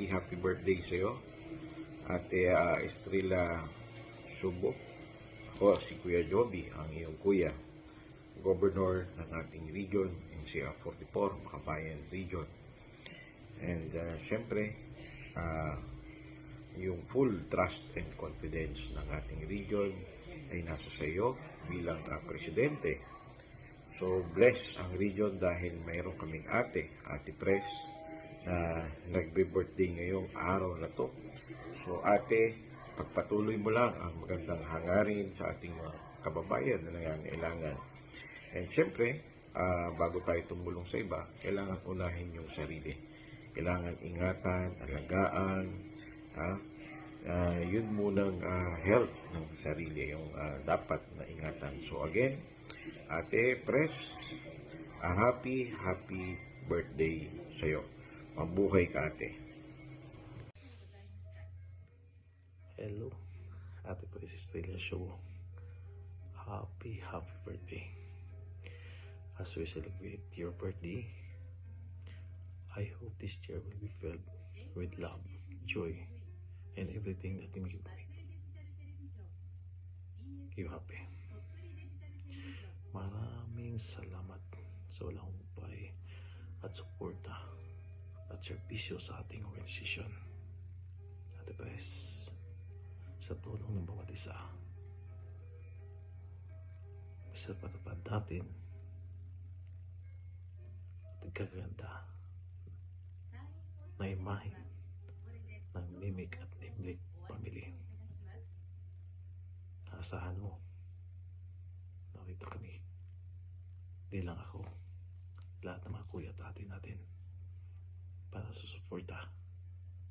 happy birthday sa iyo. Ate Estrella Subo. Ako si Kuya Joby, ang iyong kuya, Governor ng ating region, NCR 44, Makabayan Region. And syempre, yung full trust and confidence ng ating region ay nasa sa iyo bilang presidente. So, bless ang region dahil mayroon kaming Ate Pres, na nagbe-birthday ngayong araw na to. So, ate, pagpatuloy mo lang ang magandang hangarin sa ating mga kababayan na nangangailangan. And syempre, bago tayo tumulong sa iba, kailangan unahin yung sarili. Kailangan ingatan, alagaan, yun munang health ng sarili, yung dapat na ingatan. So again, Ate Pres, happy birthday sa'yo. Mabuhay ka, ate. Hello, Ate Pres Estrella Show. Happy birthday. As we celebrate your birthday, I hope this year will be filled with love, joy, and everything that will make you happy. Maraming salamat sa walang humpay at suporta at serbisyo sa ating organisasyon. Ate Pres, sa tulong ng bawat isa, sa patupad natin at kaganda na imahe ng Nimik at Nimlik family. Asahan mo, narito kami. Di lang ako, lahat ng mga kuya at ate natin para susuporta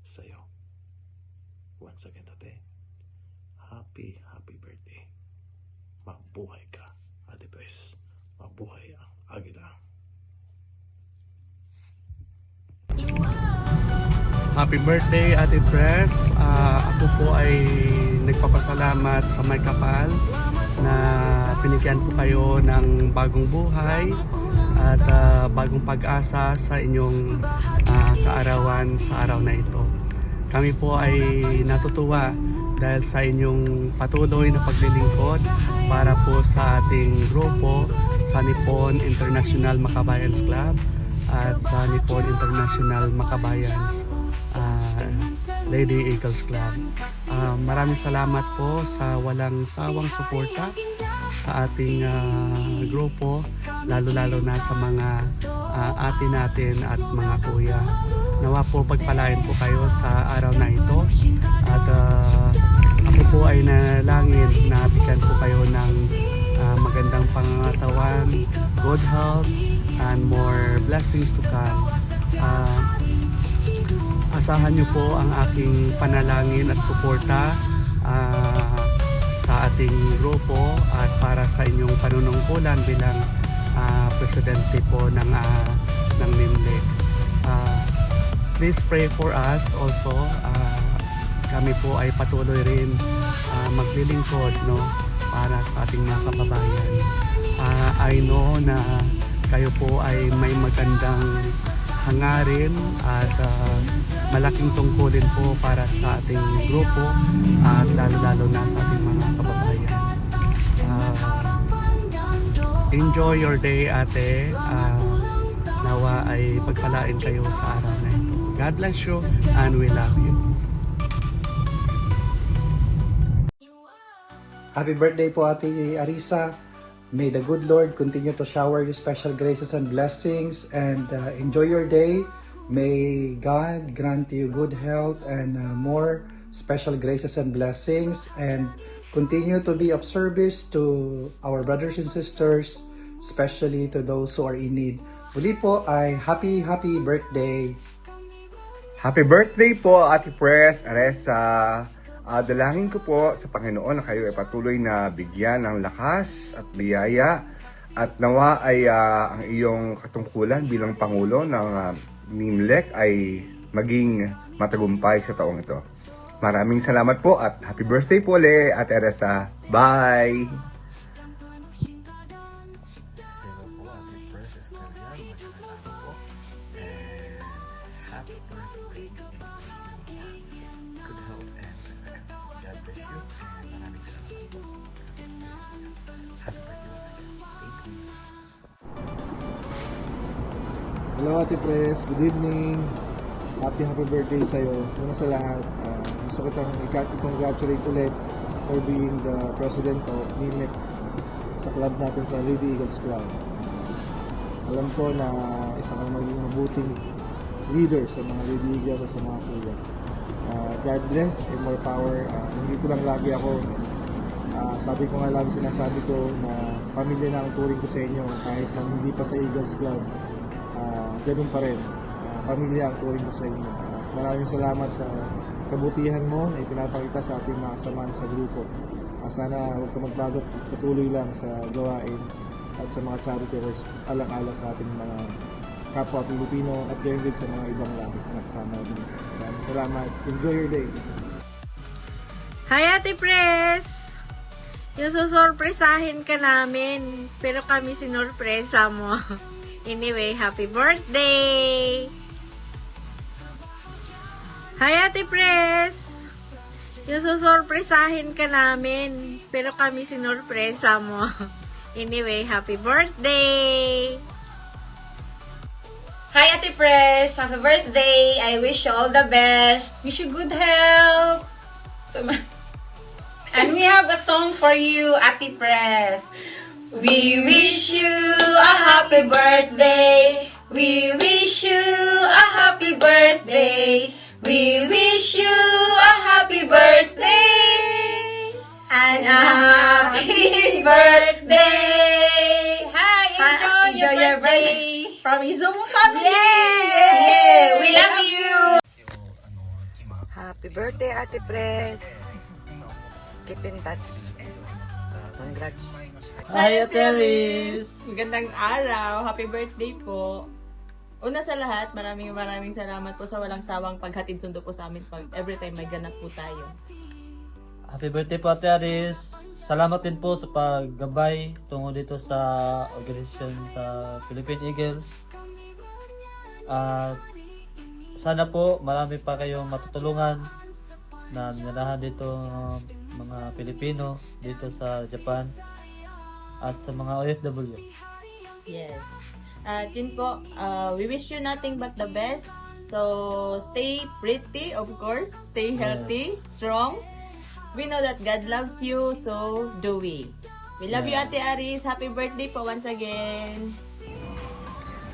sa iyo. Once again, ate, happy birthday. Mabuhay ka, Ate Pres. Mabuhay ang Agila. Happy birthday, Ate Pres. Ako po ay nagpapasalamat sa may kapal na pinigyan po kayo ng bagong buhay at bagong pag-asa sa inyong kaarawan sa araw na ito. Kami po ay natutuwa dahil sa inyong patuloy na paglilingkod para po sa ating grupo sa Nippon International Makabayans Club at sa Nippon International Makabayans Lady Eagles Club. Maraming salamat po sa walang sawang suporta sa ating grupo, lalo-lalo na sa mga ate natin at mga kuya. Nawa po pagpalain po kayo sa araw na ito at ako po ay nalangin na bigyan po kayo ng magandang pangangatawan, good health, and more blessings to come. Asahan nyo po ang aking panalangin at suporta sa ating grupo at para sa inyong panunungkulan bilang presidente po ng NIMLIC. Please pray for us also. Kami po ay patuloy rin maglilingkod, no, para sa ating mga kababayan. I know na kayo po ay may magandang hangarin at malaking tungkulin po para sa ating grupo at lalo-lalo na sa ating mga kababayan. Enjoy your day, ate. Nawa ay pagpalain kayo sa araw na ito. God bless you and we love you. Happy birthday po, Ate Arisa. May the good Lord continue to shower you special graces and blessings, and enjoy your day. May God grant you good health and more special graces and blessings, and continue to be of service to our brothers and sisters, especially to those who are in need. Muli po ay happy birthday. Happy birthday po, Ate Pres Arisa. Dalangin ko po sa Panginoon na kayo ay patuloy na bigyan ng lakas at biyaya at nawa ay ang iyong katungkulan bilang Pangulo ng NIMLIC ay maging matagumpay sa taong ito. Maraming salamat po at happy birthday po ulit, Ate Arisa. Bye! Hello po, Ate Pres Estrella. Magandang araw po. And happy birthday and good health and success. God bless you and maraming salamat po sa happy birthday once again. Thank you. Hello Ate Pres, good evening. Happy birthday sa'yo. Una sa lahat, gusto kitang i-congratulate ulit for being the president of NIMEC sa club natin sa Lady Eagles Club. Alam ko na isa kang maging mabuting leader sa mga Lady Eagles at sa mga kuya. God bless and more power. Hindi ko lang lagi ako, sabi ko nga lagi sinasabi ko na pamilya na ang turing ko sa inyo kahit na hindi pa sa Eagles Club. Ganun pa rin. Pamilya ang turing ko sa inyo. Maraming salamat sa kabutihan mo na ipinapakita sa ating mga kasamahan sa grupo. Sana huwag ka magbago, patuloy lang sa gawain at sa mga charity works alang-alang sa ating mga kapwa Pilipino at gayon din sa mga ibang lahi na kasama din. Maraming salamat. Enjoy your day. Hi Ate Pres! Yung susurpresahin ka namin, pero kami sinurpresa mo. Anyway, happy birthday! Hi Ate Pres! Yung susurpresahin ka namin, pero kami sinurpresa mo. Anyway, happy birthday! Hi Ate Pres! Happy birthday! I wish you all the best. Wish you good health. And we have a song for you, Ate Pres. We wish you a happy birthday. We wish you a happy birthday. We wish you a happy birthday. And a happy birthday. Hi, enjoy your birthday. From Izum family. Yeah, we love you. Happy birthday, Ate Pres. Keep in touch. Congrats. Hi, Teres! Magandang araw. Happy birthday po. Una sa lahat, maraming salamat po sa walang sawang paghatid sundo po sa amin pag every time may ganap po tayo. Happy birthday po, Teres! Salamat din po sa paggabay tungo dito sa organisasyon sa Philippine Eagles. At sana po marami pa kayong matutulungan na nalahan dito mga Pilipino dito sa Japan at sa mga OFW. Yes. At yun po, we wish you nothing but the best. So, stay pretty, of course. Stay healthy, strong. We know that God loves you, so do we. We love you, Ate Aris. Happy birthday po once again.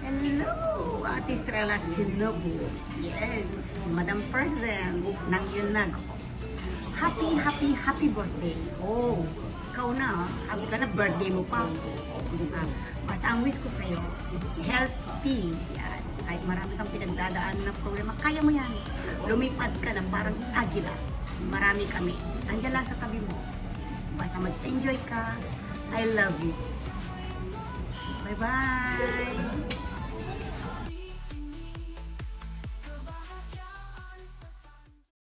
Hello, Ate Estrella Sinobu. Yes, Madam President ng Yunag. Happy birthday. Oh, ikaw na, happy ka na, birthday mo pa. Basta ang wish ko sa'yo, healthy. Yan. Kahit marami kang pinagdadaan na problema, kaya mo yan. Lumipad ka na parang agila. Marami kami. Andiyan lang sa tabi mo. Basta mag-enjoy ka. I love you. Bye-bye.